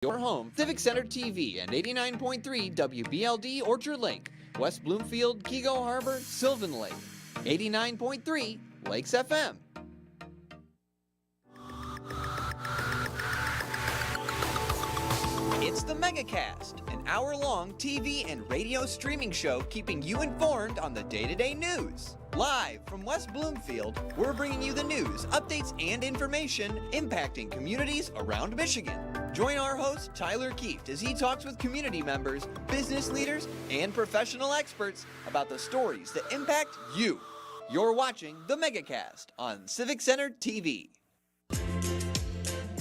Your home, Civic Center TV and 89.3 WBLD Orchard Lake, West Bloomfield, Kego Harbor, Sylvan Lake, 89.3 Lakes FM. It's the Megacast, an hour-long TV and radio streaming show keeping you informed on the day-to-day news. Live from West Bloomfield, we're bringing you the news, updates, and information impacting communities around Michigan. Join our host, Tyler Kieft, as he talks with community members, business leaders, and professional experts about the stories that impact you. You're watching the Megacast on Civic Center TV.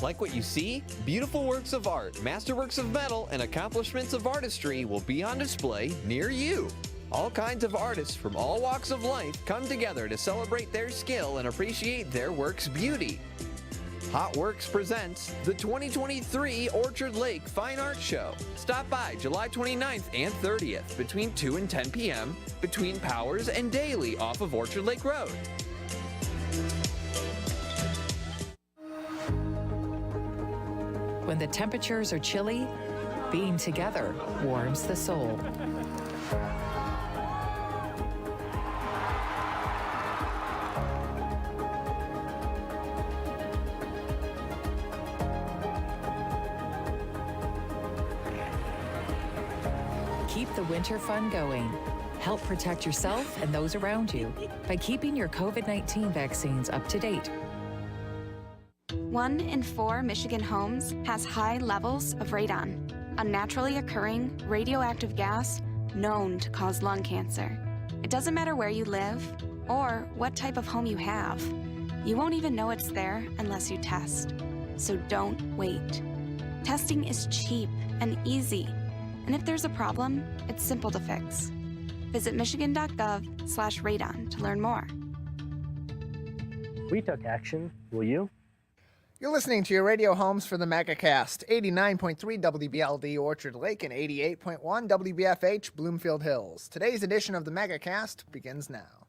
Like what you see? Beautiful works of art, masterworks of metal, and accomplishments of artistry will be on display near you. All kinds of artists from all walks of life come together to celebrate their skill and appreciate their work's beauty. Hot Works presents the 2023 Orchard Lake Fine Art Show. Stop by July 29th and 30th between 2 and 10 p.m. between Powers and Daly off of Orchard Lake Road. When the temperatures are chilly, being together warms the soul. Keep the winter fun going. Help protect yourself and those around you by keeping your COVID-19 vaccines up to date. 1 in 4 Michigan homes has high levels of radon, a naturally occurring radioactive gas known to cause lung cancer. It doesn't matter where you live or what type of home you have. You won't even know it's there unless you test. So don't wait. Testing is cheap and easy, and if there's a problem, it's simple to fix. Visit michigan.gov/radon to learn more. We took action. Will you? You're listening to your radio homes for the Megacast, 89.3 WBLD Orchard Lake and 88.1 WBFH Bloomfield Hills. Today's edition of the Megacast begins now.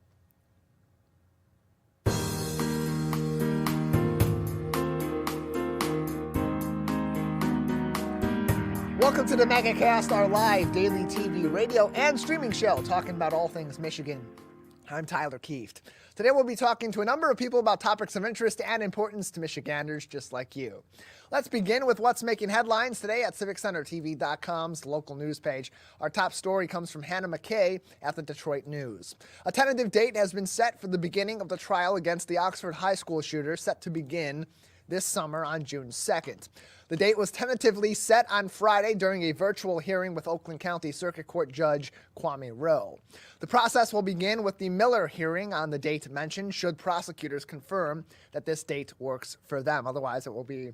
Welcome to the Megacast, our live daily TV, radio, and streaming show talking about all things Michigan. I'm Tyler Kieft. Today we'll be talking to a number of people about topics of interest and importance to Michiganders just like you. Let's begin with what's making headlines today at CivicCenterTV.com's local news page. Our top story comes from Hannah McKay at the Detroit News. A tentative date has been set for the beginning of the trial against the Oxford High School shooter, set to begin this summer on June 2nd. The date was tentatively set on Friday during a virtual hearing with Oakland County Circuit Court Judge Kwame Rowe. The process will begin with the Miller hearing on the date mentioned, should prosecutors confirm that this date works for them. Otherwise, it will be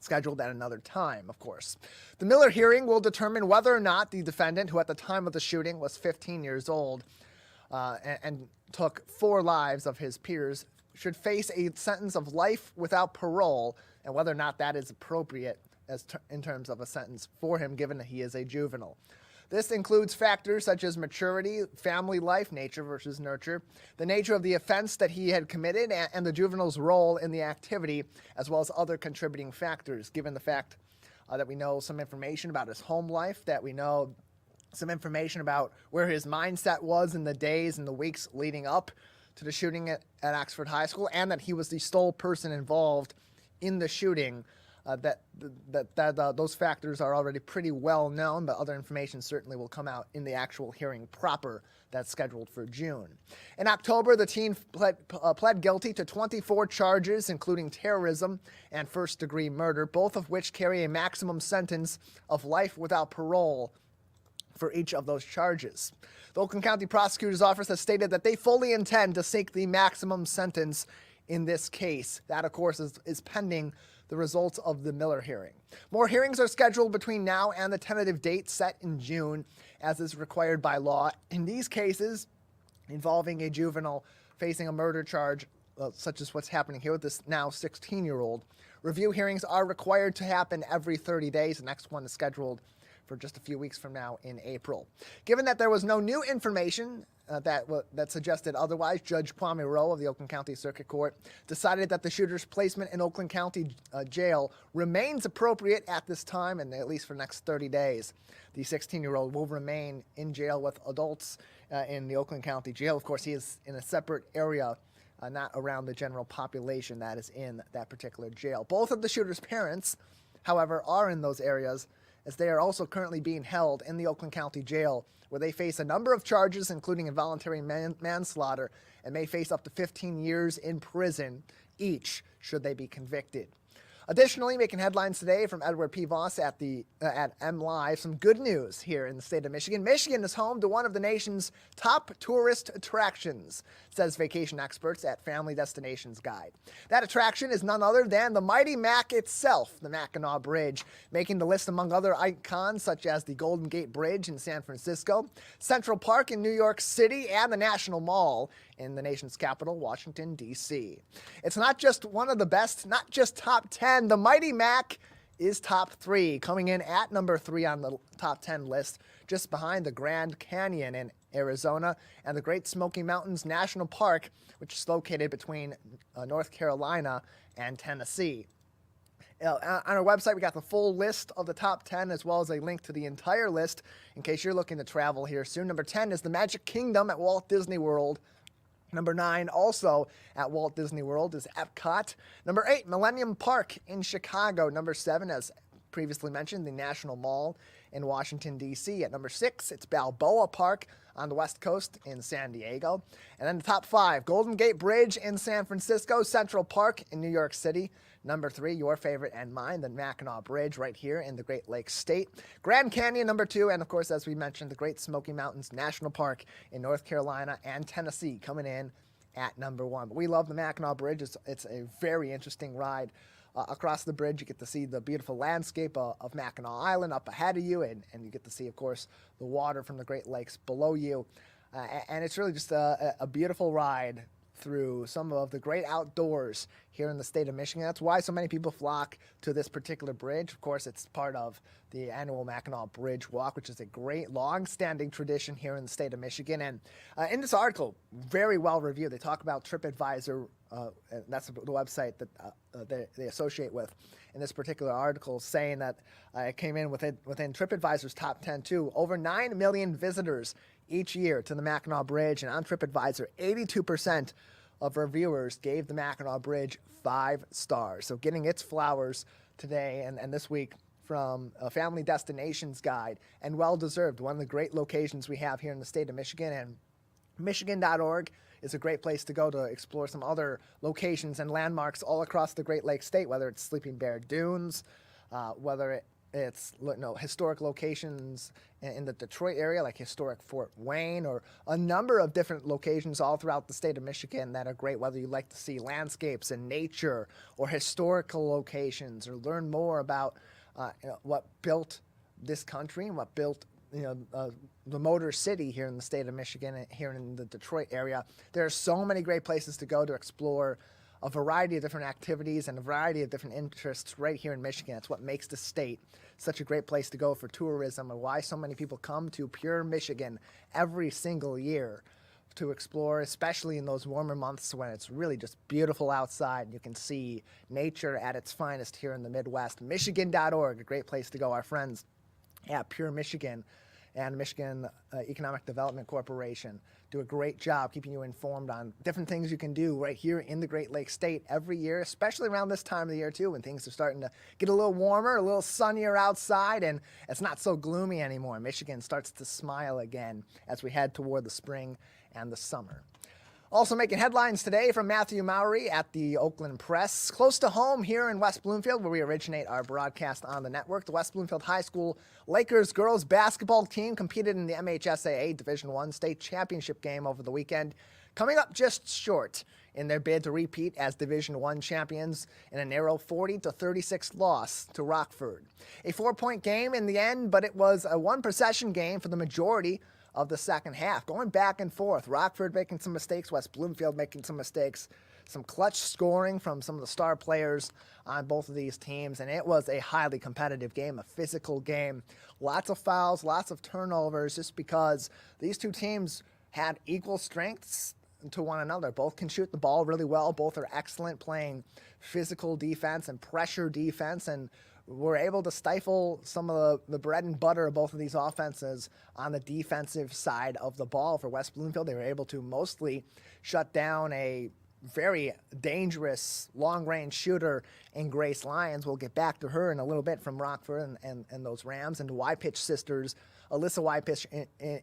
scheduled at another time, of course. The Miller hearing will determine whether or not the defendant, who at the time of the shooting was 15 years old and took 4 lives of his peers, should face a sentence of life without parole, and whether or not that is appropriate in terms of a sentence for him, given that he is a juvenile. This includes factors such as maturity, family life, nature versus nurture, the nature of the offense that he had committed, and the juvenile's role in the activity, as well as other contributing factors, given the fact that we know some information about his home life, that we know some information about where his mindset was in the days and the weeks leading up to the shooting at Oxford High School, and that he was the sole person involved in the shooting. Those factors are already pretty well known, but other information certainly will come out in the actual hearing proper that's scheduled for June. In October, the teen pled guilty to 24 charges, including terrorism and first-degree murder, both of which carry a maximum sentence of life without parole for each of those charges. The Oakland County Prosecutor's Office has stated that they fully intend to seek the maximum sentence in this case. That, of course, is pending the results of the Miller hearing. More hearings are scheduled between now and the tentative date set in June, as is required by law. In these cases involving a juvenile facing a murder charge, such as what's happening here with this now 16-year-old, review hearings are required to happen every 30 days. The next one is scheduled for just a few weeks from now in April. Given that there was no new information that suggested otherwise, Judge Kwame Rowe of the Oakland County Circuit Court decided that the shooter's placement in Oakland County Jail remains appropriate at this time and at least for the next 30 days. The 16-year-old will remain in jail with adults in the Oakland County Jail. Of course, he is in a separate area, not around the general population that is in that particular jail. Both of the shooter's parents, however, are in those areas, as they are also currently being held in the Oakland County Jail, where they face a number of charges, including involuntary manslaughter, and may face up to 15 years in prison each, should they be convicted. Additionally, making headlines today from Edward P. Voss at M Live, some good news here in the state of Michigan. Michigan is home to one of the nation's top tourist attractions, says vacation experts at Family Destinations Guide. That attraction is none other than the Mighty Mac itself, the Mackinac Bridge, making the list among other icons such as the Golden Gate Bridge in San Francisco, Central Park in New York City, and the National Mall in the nation's capital, Washington, D.C. It's not just one of the best, not just top 10. The Mighty Mac is top 3, coming in at number 3 on the top 10 list, just behind the Grand Canyon in Arizona and the Great Smoky Mountains National Park, which is located between North Carolina and Tennessee. On our website, we got the full list of the top 10 as well as a link to the entire list in case you're looking to travel here soon. Number 10 is the Magic Kingdom at Walt Disney World. Number 9, also at Walt Disney World, is Epcot. Number 8, Millennium Park in Chicago. Number 7, as previously mentioned, the National Mall in Washington, D.C. At number 6, it's Balboa Park on the West Coast in San Diego. And then the top 5, Golden Gate Bridge in San Francisco, Central Park in New York City. Number 3, your favorite and mine, the Mackinac Bridge right here in the Great Lakes State. Grand Canyon, number 2, and of course, as we mentioned, the Great Smoky Mountains National Park in North Carolina and Tennessee coming in at number 1. But we love the Mackinac Bridge. It's a very interesting ride. Across the bridge, you get to see the beautiful landscape of Mackinac Island up ahead of you, and you get to see, of course, the water from the Great Lakes below you. And it's really just a beautiful ride through some of the great outdoors here in the state of Michigan. That's why so many people flock to this particular bridge. Of course, it's part of the annual Mackinac Bridge Walk, which is a great long-standing tradition here in the state of Michigan. And in this article, very well reviewed, they talk about TripAdvisor, and that's the website that they associate with in this particular article, saying that it came in within TripAdvisor's top 10 too. Over 9 million visitors each year to the Mackinac Bridge, and on TripAdvisor, 82% of reviewers gave the Mackinac Bridge 5 stars. So getting its flowers today and this week from a Family Destinations Guide, and well-deserved. One of the great locations we have here in the state of Michigan, and Michigan.org is a great place to go to explore some other locations and landmarks all across the Great Lakes State, whether it's Sleeping Bear Dunes, whether it's historic locations in the Detroit area, like historic Fort Wayne, or a number of different locations all throughout the state of Michigan that are great, whether you like to see landscapes and nature or historical locations, or learn more about what built this country and what built the Motor City here in the state of Michigan and here in the Detroit area. There are so many great places to go to explore a variety of different activities and a variety of different interests right here in Michigan. It's what makes the state such a great place to go for tourism, and why so many people come to Pure Michigan every single year to explore, especially in those warmer months when it's really just beautiful outside and you can see nature at its finest here in the Midwest. Michigan.org, a great place to go. Our friends at Pure Michigan and Michigan Economic Development Corporation do a great job keeping you informed on different things you can do right here in the Great Lakes State every year, especially around this time of the year too, when things are starting to get a little warmer, a little sunnier outside, and it's not so gloomy anymore. Michigan starts to smile again as we head toward the spring and the summer. Also making headlines today from Matthew Mowry at the Oakland Press. Close to home here in West Bloomfield, where we originate our broadcast on the network, the West Bloomfield High School Lakers girls basketball team competed in the MHSAA Division I state championship game over the weekend, coming up just short in their bid to repeat as Division I champions in a narrow 40-36 loss to Rockford. A 4-point game in the end, but it was a one-possession game for the majority of the second half, going back and forth. Rockford making some mistakes, West Bloomfield making some mistakes. some clutch scoring from some of the star players on both of these teams, and it was a highly competitive game, a physical game. Lots of fouls, lots of turnovers, just because these two teams had equal strengths to one another. Both can shoot the ball really well. Both are excellent playing physical defense and pressure defense, and were able to stifle some of the bread and butter of both of these offenses on the defensive side of the ball. For West Bloomfield, they were able to mostly shut down a very dangerous long-range shooter in Grace Lyons. We'll get back to her in a little bit from Rockford and those Rams, and the Wypitch sisters, Alyssa Wypitch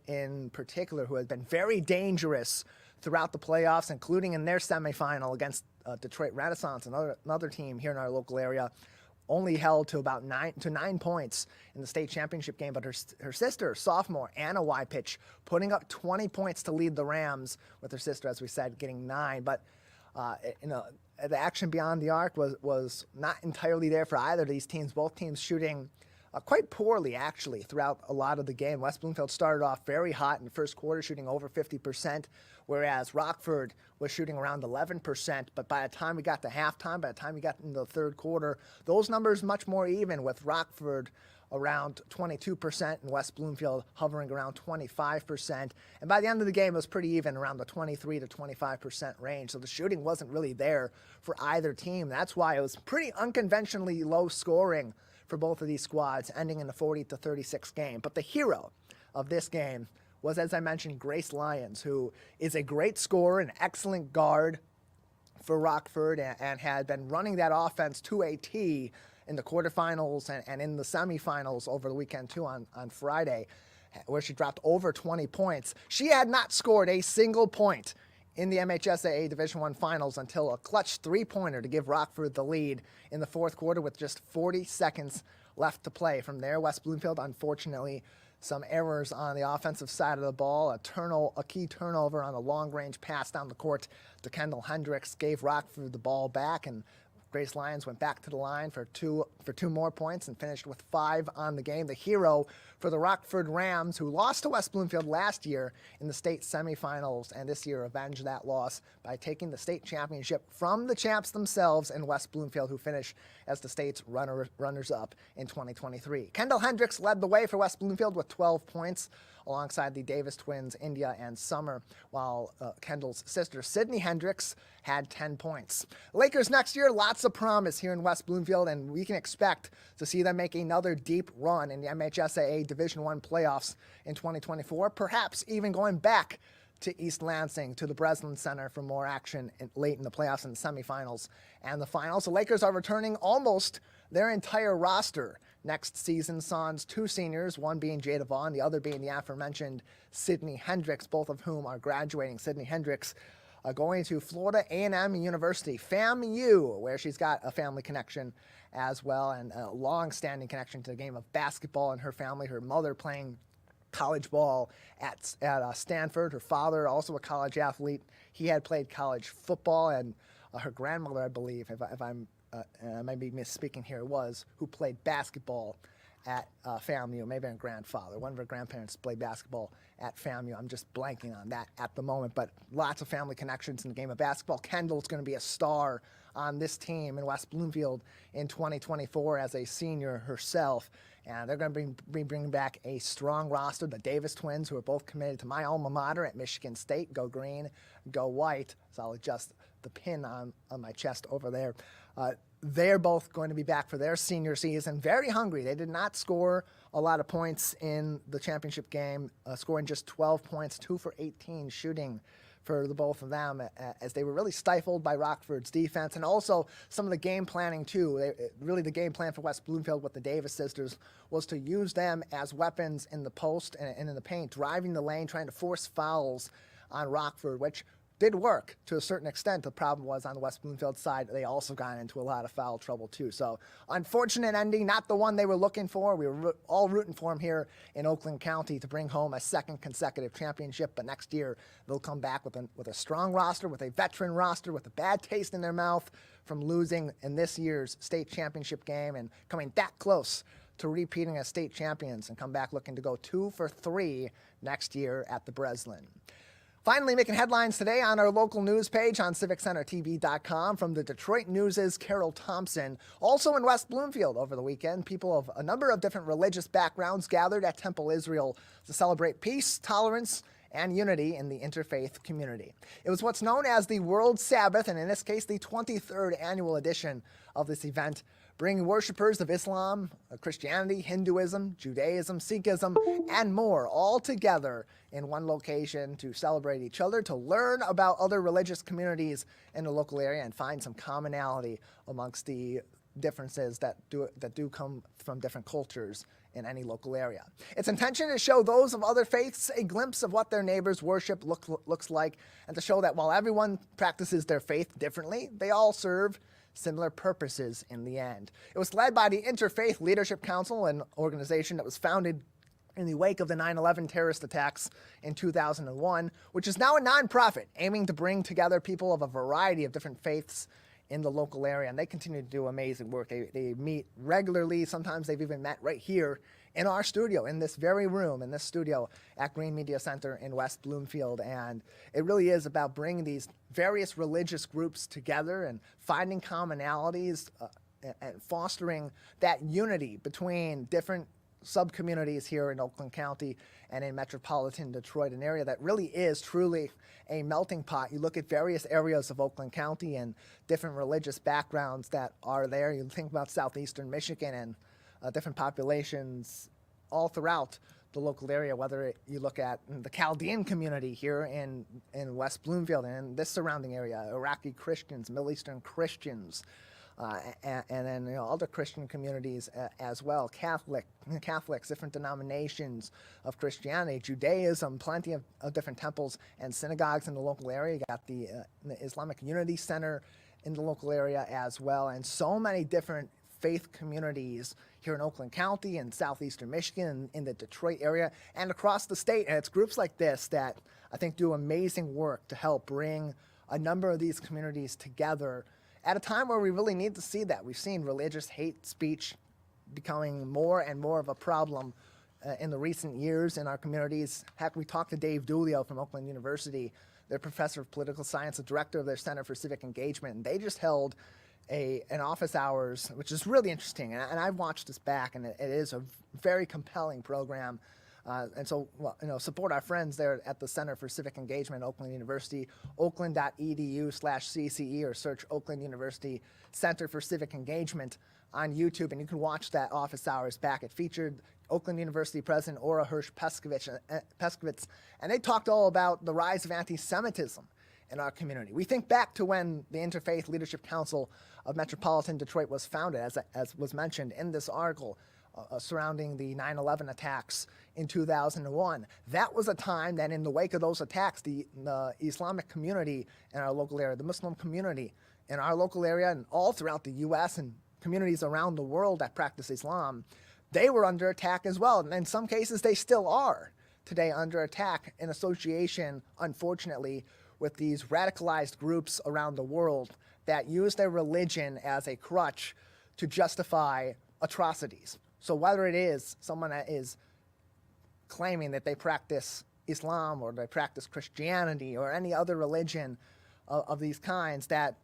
in particular, who has been very dangerous throughout the playoffs, including in their semifinal against Detroit Renaissance, another team here in our local area. Only held to about 9 points in the state championship game, but her sister, sophomore Anna Wypitch, putting up 20 points to lead the Rams, with her sister, as we said, getting 9. But the action beyond the arc was not entirely there for either of these teams. Both teams shooting quite poorly, actually, throughout a lot of the game. West Bloomfield started off very hot in the first quarter, shooting over 50%, whereas Rockford was shooting around 11%. But by the time we got to halftime, by the time we got into the third quarter, those numbers much more even, with Rockford around 22% and West Bloomfield hovering around 25%. And by the end of the game, it was pretty even, around the 23 to 25% range. So the shooting wasn't really there for either team. That's why it was pretty unconventionally low scoring for both of these squads, ending in a 40-36 game. But the hero of this game was, as I mentioned, Grace Lyons, who is a great scorer, an excellent guard for Rockford, and had been running that offense to a T in the quarterfinals and in the semifinals over the weekend too on Friday, where she dropped over 20 points. She had not scored a single point in the MHSAA Division I Finals until a clutch three-pointer to give Rockford the lead in the fourth quarter with just 40 seconds left to play. From there, West Bloomfield, unfortunately, some errors on the offensive side of the ball. A key turnover on a long-range pass down the court to Kendall Hendricks gave Rockford the ball back, and Grace Lyons went back to the line for two more points and finished with 5 on the game. The hero for the Rockford Rams, who lost to West Bloomfield last year in the state semifinals, and this year avenged that loss by taking the state championship from the champs themselves in West Bloomfield, who finished as the state's runners-up in 2023. Kendall Hendricks led the way for West Bloomfield with 12 points, alongside the Davis twins, India and Summer, while Kendall's sister, Sydney Hendricks, had 10 points. Lakers next year, lots of promise here in West Bloomfield, and we can expect to see them make another deep run in the MHSAA Division I playoffs in 2024, perhaps even going back to East Lansing, to the Breslin Center for more action late in the playoffs and the semifinals and the finals. The Lakers are returning almost their entire roster next season, sans 2 seniors, one being Jada Vaughn, the other being the aforementioned Sydney Hendricks, both of whom are graduating. Sydney Hendricks going to Florida A&M University, FAMU, where she's got a family connection as well, and a long-standing connection to the game of basketball in her family. Her mother playing college ball at Stanford. Her father, also a college athlete. He had played college football, and her grandmother, I believe, if I'm I might be misspeaking here, who played basketball at FAMU, maybe her grandfather. One of her grandparents played basketball at FAMU. I'm just blanking on that at the moment, but lots of family connections in the game of basketball. Kendall's going to be a star on this team in West Bloomfield in 2024 as a senior herself, and they're going to be bringing back a strong roster. The Davis twins, who are both committed to my alma mater at Michigan State. Go green, go white. So I'll adjust the pin on my chest over there. They're both going to be back for their senior season, very hungry. They did not score a lot of points in the championship game, scoring just 12 points, 2 for 18 shooting for the both of them, as they were really stifled by Rockford's defense, and also some of the game planning too. Really the game plan for West Bloomfield with the Davis sisters was to use them as weapons in the post and in the paint, driving the lane, trying to force fouls on Rockford, which did work to a certain extent. The problem was on the West Bloomfield side, they also got into a lot of foul trouble too. So unfortunate ending, not the one they were looking for. We were all rooting for them here in Oakland County to bring home a second consecutive championship, but next year they'll come back with a strong roster, with a veteran roster, with a bad taste in their mouth from losing in this year's state championship game and coming that close to repeating as state champions, and come back looking to go 2 for 3 next year at the Breslin. Finally, making headlines today on our local news page on civiccentertv.com from the Detroit News' Carol Thompson. Also in West Bloomfield over the weekend, people of a number of different religious backgrounds gathered at Temple Israel to celebrate peace, tolerance, and unity in the interfaith community. It was what's known as the World Sabbath, and in this case, the 23rd annual edition of this event, bringing worshipers of Islam, Christianity, Hinduism, Judaism, Sikhism, and more all together in one location to celebrate each other, to learn about other religious communities in the local area and find some commonality amongst the differences that do come from different cultures in any local area. Its intention is to show those of other faiths a glimpse of what their neighbors' worship looks like, and to show that while everyone practices their faith differently, they all serve similar purposes in the end. It was led by the Interfaith Leadership Council, an organization that was founded in the wake of the 9/11 terrorist attacks in 2001, which is now a nonprofit aiming to bring together people of a variety of different faiths in the local area, and they continue to do amazing work. They meet regularly. Sometimes they've even met right here in our studio, in this very room, in this studio at Green Media Center in West Bloomfield. And it really is about bringing these various religious groups together and finding commonalities and fostering that unity between different sub-communities here in Oakland County and in metropolitan Detroit, an area that really is truly a melting pot. You look at various areas of Oakland County and different religious backgrounds that are there. You think about southeastern Michigan and different populations all throughout the local area, whether you look at the Chaldean community here in West Bloomfield and in this surrounding area, Iraqi Christians, Middle Eastern Christians, and then other Christian communities as well, Catholics, different denominations of Christianity, Judaism, plenty of different temples and synagogues in the local area. You got the Islamic Unity Center in the local area as well, and so many different faith communities here in Oakland County and southeastern Michigan, in the Detroit area, and across the state. And it's groups like this that I think do amazing work to help bring a number of these communities together at a time where we really need to see that. We've seen religious hate speech becoming more and more of a problem in the recent years in our communities. Heck, we talked to Dave Dulio from Oakland University, their professor of political science, the director of their Center for Civic Engagement, and they just held an office hours, which is really interesting. And I've watched this back, and it is a very compelling program. And so, support our friends there at the Center for Civic Engagement at Oakland University, oakland.edu/CCE, or search Oakland University Center for Civic Engagement on YouTube, and you can watch that office hours back. It featured Oakland University President Ora Hirsch-Peskovitz, and they talked all about the rise of anti-Semitism in our community. We think back to when the Interfaith Leadership Council of Metropolitan Detroit was founded, as was mentioned in this article, surrounding the 9/11 attacks in 2001. That was a time that in the wake of those attacks, the Islamic community in our local area, the Muslim community in our local area and all throughout the U.S. and communities around the world that practice Islam, they were under attack as well. And in some cases, they still are today under attack in association, unfortunately, with these radicalized groups around the world that use their religion as a crutch to justify atrocities. So whether it is someone that is claiming that they practice Islam or they practice Christianity or any other religion of these kinds, that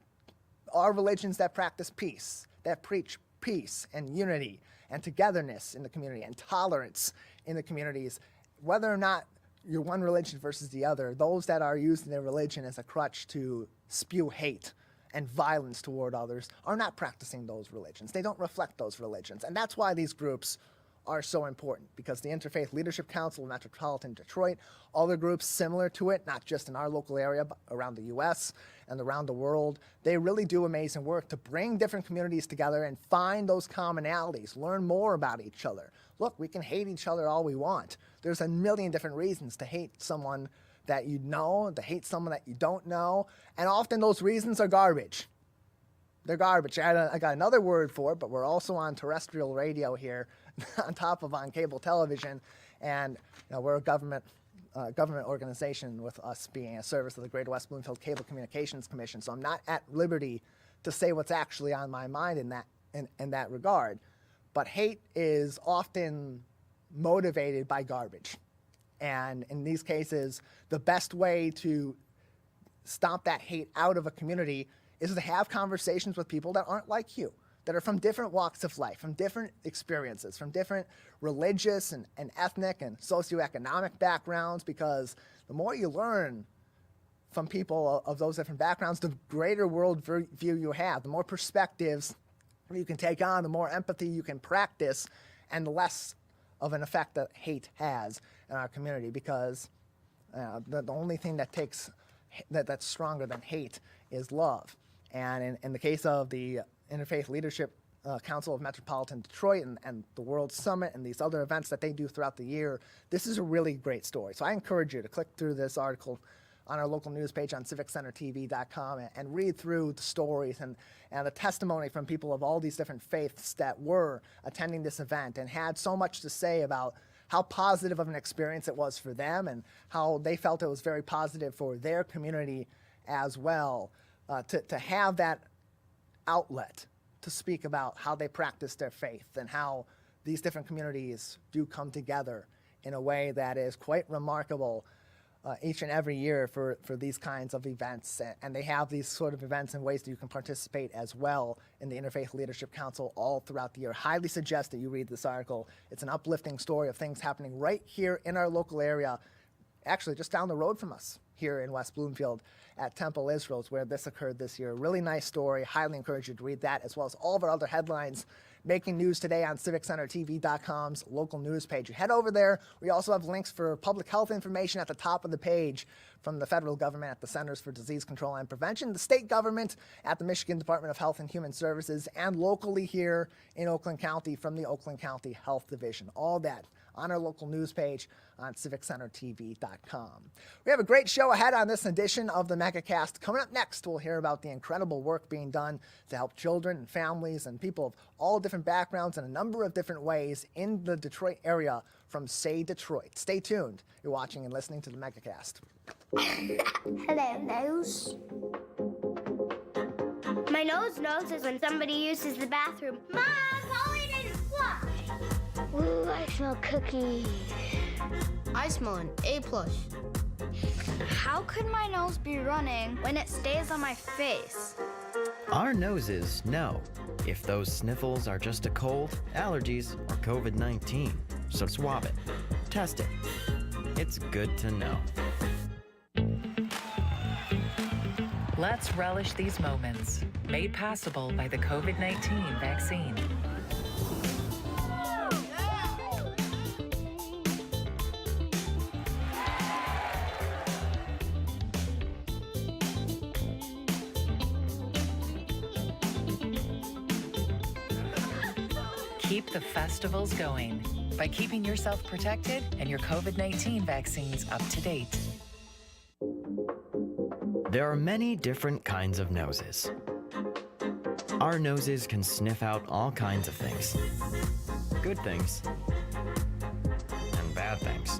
are religions that practice peace, that preach peace and unity and togetherness in the community and tolerance in the communities, whether or not you're one religion versus the other, those that are using their religion as a crutch to spew hate and violence toward others are not practicing those religions. They don't reflect those religions. And that's why these groups are so important, because the Interfaith Leadership Council of Metropolitan Detroit, other groups similar to it, not just in our local area, but around the U.S. and around the world, they really do amazing work to bring different communities together and find those commonalities, learn more about each other. Look, we can hate each other all we want. There's a million different reasons to hate someone that you know, to hate someone that you don't know, and often those reasons are garbage. They're garbage. I got another word for it, but we're also on terrestrial radio here, on top of on cable television, and we're a government organization, with us being a service of the Greater West Bloomfield Cable Communications Commission. So I'm not at liberty to say what's actually on my mind in that regard. But hate is often motivated by garbage. And in these cases, the best way to stomp that hate out of a community is to have conversations with people that aren't like you, that are from different walks of life, from different experiences, from different religious and ethnic and socioeconomic backgrounds, because the more you learn from people of those different backgrounds, the greater world view you have, the more perspectives you can take on, the more empathy you can practice, and the less of an effect that hate has in our community, because the only thing that's stronger than hate is love. And in the case of the Interfaith Leadership Council of Metropolitan Detroit and the World Summit and these other events that they do throughout the year, this is a really great story. So I encourage you to click through this article on our local news page on civiccentertv.com and read through the stories and the testimony from people of all these different faiths that were attending this event and had so much to say about how positive of an experience it was for them and how they felt it was very positive for their community as well, to have that outlet to speak about how they practice their faith and how these different communities do come together in a way that is quite remarkable each and every year for these kinds of events. And they have these sort of events and ways that you can participate as well in the Interfaith Leadership Council all throughout the year. Highly suggest that you read this article. It's an uplifting story of things happening right here in our local area, actually just down the road from us here in West Bloomfield at Temple Israel's, where this occurred this year. Really nice story. Highly encourage you to read that, as well as all of our other headlines making news today on civiccentertv.com's local news page. You head over there. We also have links for public health information at the top of the page from the federal government at the Centers for Disease Control and Prevention, the state government at the Michigan Department of Health and Human Services, and locally here in Oakland County from the Oakland County Health Division. All that on our local news page on civiccentertv.com. We have a great show ahead on this edition of the Megacast. Coming up next, we'll hear about the incredible work being done to help children and families and people of all different backgrounds in a number of different ways in the Detroit area from Say Detroit. Stay tuned. You're watching and listening to the Megacast. Hello, nose. My nose knows is when somebody uses the bathroom. Mom, Polly didn't flush. Ooh, I smell cookies. I smell an A+. How could my nose be running when it stays on my face? Our noses know if those sniffles are just a cold, allergies, or COVID-19. So swab it. Test it. It's good to know. Let's relish these moments, made possible by the COVID-19 vaccine. Keep the festivals going by keeping yourself protected and your COVID-19 vaccines up to date. There are many different kinds of noses. Our noses can sniff out all kinds of things. Good things and bad things.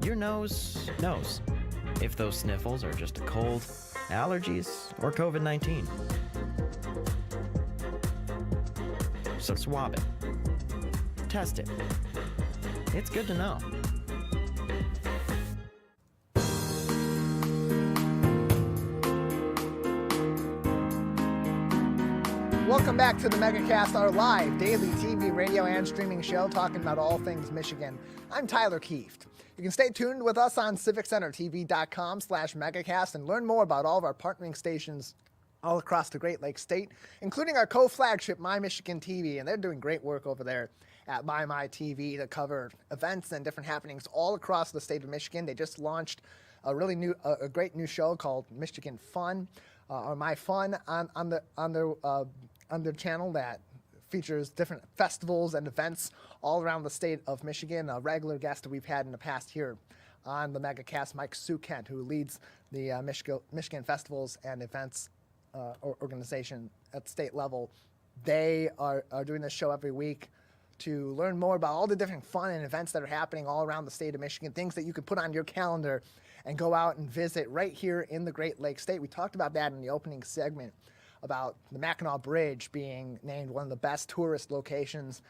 Your nose knows if those sniffles are just a cold, allergies, or COVID-19. So swab it. Test it. It's good to know. Welcome back to the Megacast, our live daily TV, radio, and streaming show talking about all things Michigan. I'm Tyler Kieft. You can stay tuned with us on civiccentertv.com/Megacast and learn more about all of our partnering stations all across the Great Lakes State, including our co-flagship My Michigan TV, and they're doing great work over there at My TV to cover events and different happenings all across the state of Michigan. They just launched a great new show called Michigan Fun, or My Fun on their channel that features different festivals and events all around the state of Michigan. A regular guest that we've had in the past here on the Megacast, Mike Sukent, who leads the Michigan Festivals and Events organization at the state level. They are doing this show every week to learn more about all the different fun and events that are happening all around the state of Michigan, things that you could put on your calendar and go out and visit right here in the Great Lakes State. We talked about that in the opening segment, about the Mackinac Bridge being named one of the best tourist locations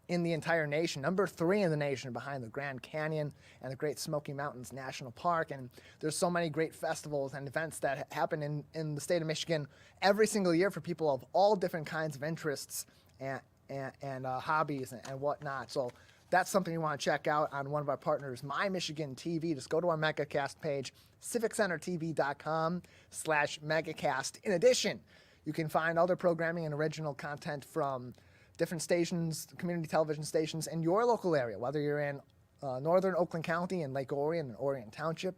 in the entire nation, number 3 in the nation behind the Grand Canyon and the Great Smoky Mountains National Park. And there's so many great festivals and events that happen in the state of Michigan every single year for people of all different kinds of interests and hobbies and whatnot. So that's something you want to check out on one of our partners, My Michigan TV. Just go to our Megacast page, civiccentertv.com/Megacast. In addition, you can find other programming and original content from different stations, community television stations in your local area, whether you're in northern Oakland County in Lake Orion and Orion Township.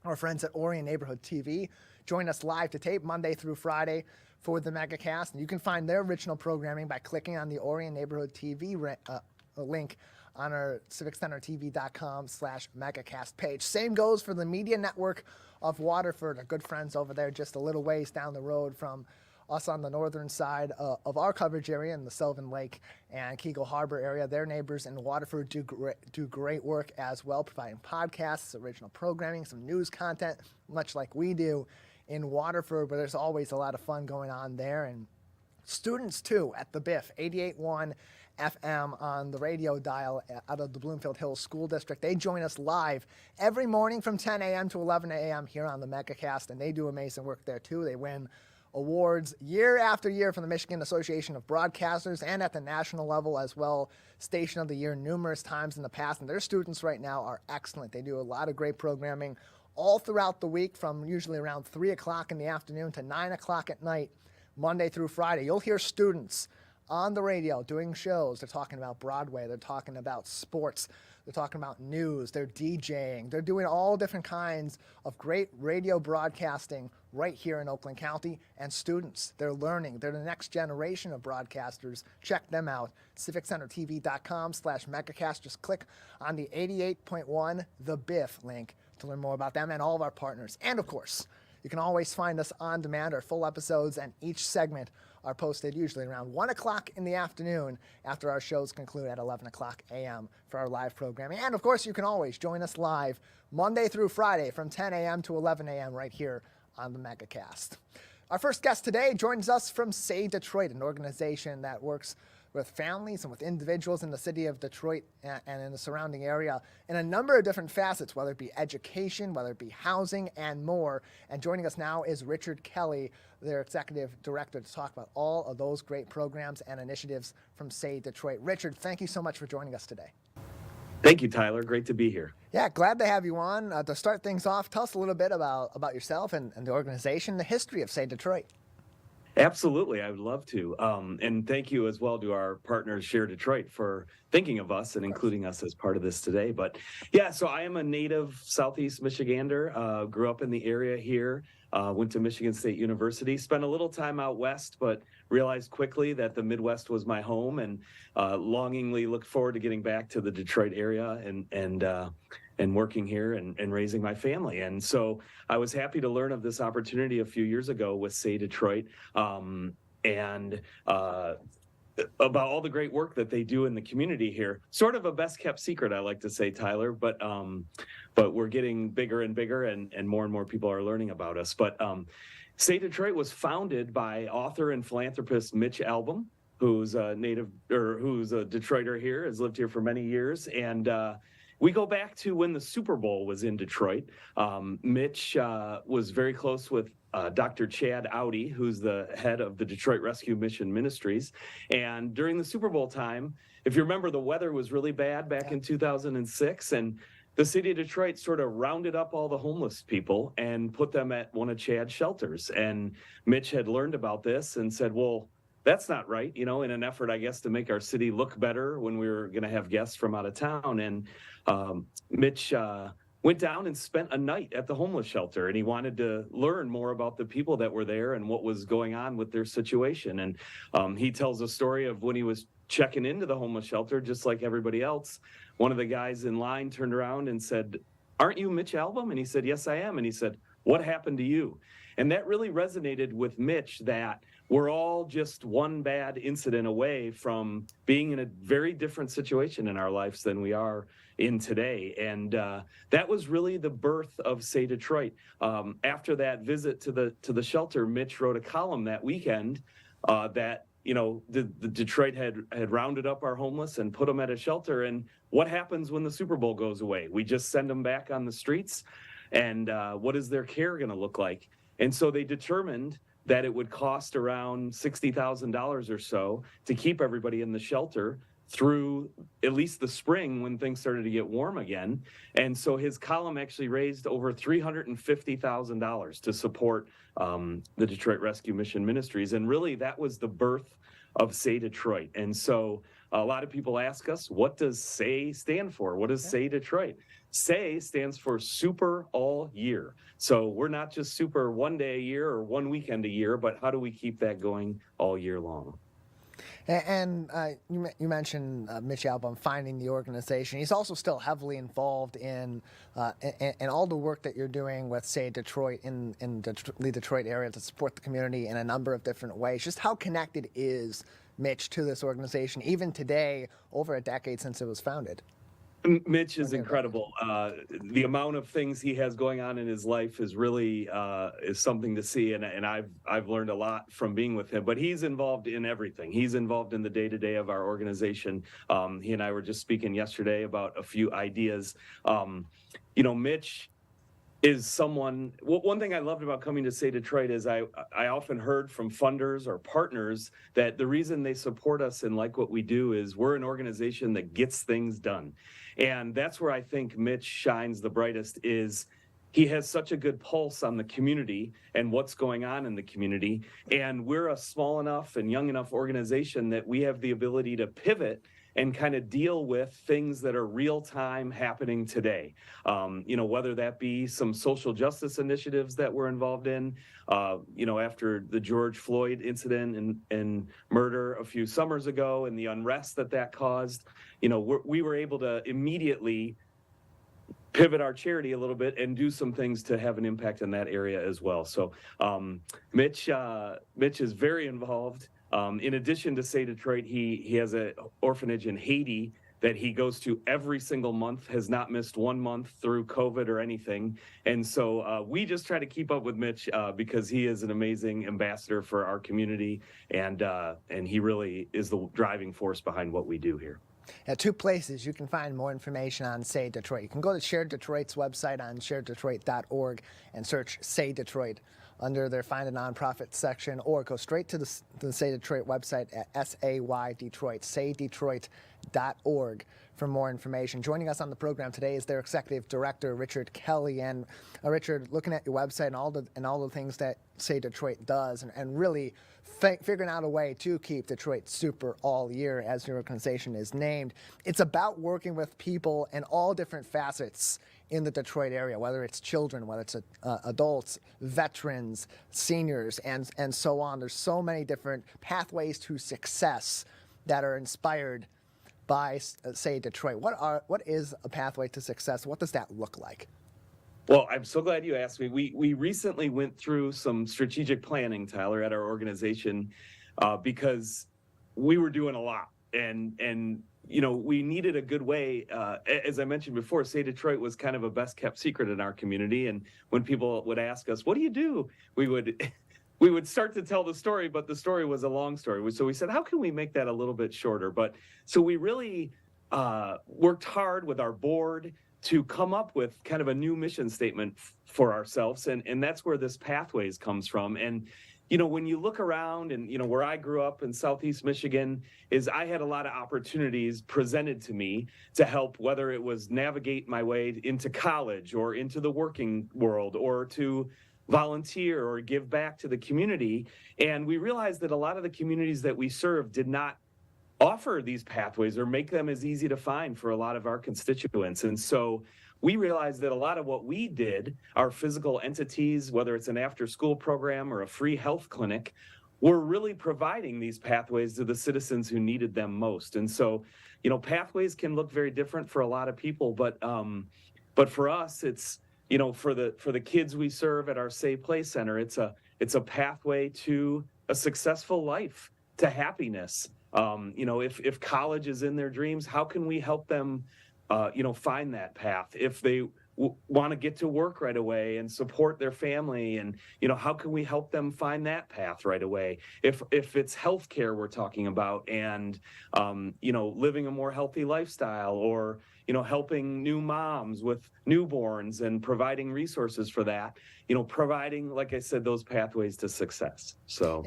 Our friends at Orion Neighborhood TV join us live to tape Monday through Friday for the Megacast. And you can find their original programming by clicking on the Orion Neighborhood TV link on our civiccentertv.com/Megacast page. Same goes for the Media Network of Waterford, our good friends over there just a little ways down the road from us on the northern side of our coverage area in the Sylvan Lake and Kegel Harbor area. Their neighbors in Waterford do great work as well, providing podcasts, original programming, some news content, much like we do in Waterford, but there's always a lot of fun going on there. And students, too, at the BIF, 88.1 FM on the radio dial out of the Bloomfield Hills School District. They join us live every morning from 10 a.m. to 11 a.m. here on the Megacast, and they do amazing work there, too. They win awards year after year from the Michigan Association of Broadcasters and at the national level as well. Station of the Year numerous times in the past, and their students right now are excellent. They do a lot of great programming all throughout the week from usually around 3 o'clock in the afternoon to 9 o'clock at night, Monday through Friday. You'll hear students on the radio doing shows. They're talking about Broadway. They're talking about sports. They're talking about news. They're DJing. They're doing all different kinds of great radio broadcasting right here in Oakland County. And students, they're learning. They're the next generation of broadcasters. Check them out. civiccentertv.com/Megacast. Just click on the 88.1 The Biff link to learn more about them and all of our partners. And of course, you can always find us on demand. Our full episodes and each segment are posted usually around 1 o'clock in the afternoon after our shows conclude at 11 o'clock a.m. for our live programming. And of course, you can always join us live Monday through Friday from 10 a.m. to 11 a.m. right here on the Megacast. Our first guest today joins us from Say Detroit, an organization that works with families and with individuals in the city of Detroit and in the surrounding area in a number of different facets, whether it be education, whether it be housing, and more. And joining us now is Richard Kelly, their executive director, to talk about all of those great programs and initiatives from Say Detroit. Richard, thank you so much for joining us today. Thank you, Tyler. Great to be here. Yeah, glad to have you on. To start things off, tell us a little bit about yourself and the organization, the history of Say Detroit. Absolutely. I would love to. And thank you as well to our partners, Share Detroit, for thinking of us and including us as part of this today. But yeah, so I am a native Southeast Michigander, grew up in the area here, went to Michigan State University, spent a little time out west, but realized quickly that the Midwest was my home and longingly looked forward to getting back to the Detroit area and working here and raising my family. And so I was happy to learn of this opportunity a few years ago with Say Detroit and about all the great work that they do in the community here. Sort of a best kept secret, I like to say, Tyler, but we're getting bigger and bigger and more people are learning about us. But Say Detroit was founded by author and philanthropist Mitch Albom, who's a Detroiter here, has lived here for many years. And we go back to when the Super Bowl was in Detroit. Mitch was very close with Dr. Chad Audi, who's the head of the Detroit Rescue Mission Ministries. And during the Super Bowl time, if you remember, the weather was really bad back in 2006. And the city of Detroit sort of rounded up all the homeless people and put them at one of Chad's shelters. And Mitch had learned about this and said, well, that's not right, in an effort, I guess, to make our city look better when we were going to have guests from out of town. And Mitch went down and spent a night at the homeless shelter, and he wanted to learn more about the people that were there and what was going on with their situation. And he tells a story of when he was checking into the homeless shelter, just like everybody else, one of the guys in line turned around and said, "Aren't you Mitch Albom?" And he said, "Yes, I am." And he said, "What happened to you?" And that really resonated with Mitch, that we're all just one bad incident away from being in a very different situation in our lives than we are in today. And that was really the birth of Say Detroit. After that visit to the shelter, Mitch wrote a column that weekend that the Detroit had rounded up our homeless and put them at a shelter. And what happens when the Super Bowl goes away? We just send them back on the streets. And what is their care going to look like? And so they determined that it would cost around $60,000 or so to keep everybody in the shelter through at least the spring when things started to get warm again. And so his column actually raised over $350,000 to support the Detroit Rescue Mission Ministries. And really, that was the birth of Say Detroit. And so a lot of people ask us, what does SAY stand for? What does Say Detroit? SAY stands for Super All Year. So we're not just super one day a year or one weekend a year, but how do we keep that going all year long? And you mentioned Mitch Albom finding the organization. He's also still heavily involved in all the work that you're doing with Say Detroit in the Detroit area to support the community in a number of different ways. Just how connected is Mitch to this organization, even today, over a decade since it was founded? Mitch is incredible. The amount of things he has going on in his life is really is something to see, and I've learned a lot from being with him. But he's involved in everything. He's involved in the day-to-day of our organization. He and I were just speaking yesterday about a few ideas. Mitch is someone. One thing I loved about coming to Say Detroit is I often heard from funders or partners that the reason they support us and like what we do is we're an organization that gets things done. And that's where I think Mitch shines the brightest is he has such a good pulse on the community and what's going on in the community. And we're a small enough and young enough organization that we have the ability to pivot and kind of deal with things that are real time happening today. Whether that be some social justice initiatives that we're involved in, after the George Floyd incident and murder a few summers ago and the unrest that caused, we were able to immediately pivot our charity a little bit and do some things to have an impact in that area as well. So Mitch is very involved. In addition to Say Detroit, he has an orphanage in Haiti that he goes to every single month, has not missed 1 month through COVID or anything. And so we just try to keep up with Mitch because he is an amazing ambassador for our community, and he really is the driving force behind what we do here. At two places you can find more information on Say Detroit. You can go to Shared Detroit's website on shareddetroit.org and search Say Detroit under their Find a Nonprofit section, or go straight to the Say Detroit website at SAY Detroit, saydetroit.org for more information. Joining us on the program today is their executive director, Richard Kelly. And Richard, looking at your website and all the things that Say Detroit does, and really figuring out a way to keep Detroit super all year, as your organization is named. It's about working with people in all different facets in the Detroit area, whether it's children, whether it's adults, veterans, seniors, and so on. There's so many different pathways to success that are inspired by Say Detroit. What is a pathway to success? What does that look like? Well, I'm so glad you asked me. We recently went through some strategic planning, Tyler, at our organization because we were doing a lot, and we needed a good way. As I mentioned before, Say Detroit was kind of a best kept secret in our community, and when people would ask us, "What do you do?" we would start to tell the story, but the story was a long story. So we said, how can we make that a little bit shorter? So we really worked hard with our board to come up with kind of a new mission statement for ourselves. And that's where this Pathways comes from. And, when you look around and, where I grew up in Southeast Michigan is I had a lot of opportunities presented to me to help, whether it was navigate my way into college or into the working world or to volunteer or give back to the community. And we realized that a lot of the communities that we serve did not offer these pathways or make them as easy to find for a lot of our constituents. And so we realized that a lot of what we did, our physical entities, whether it's an after-school program or a free health clinic, were really providing these pathways to the citizens who needed them most. And so, pathways can look very different for a lot of people, but for us, it's, for the kids we serve at our Say Play Center, it's a pathway to a successful life, to happiness. If college is in their dreams, how can we help them, find that path? If they want to get to work right away and support their family, and how can we help them find that path right away? If it's healthcare we're talking about, and living a more healthy lifestyle, or helping new moms with newborns and providing resources for that, providing, like I said, those pathways to success. So.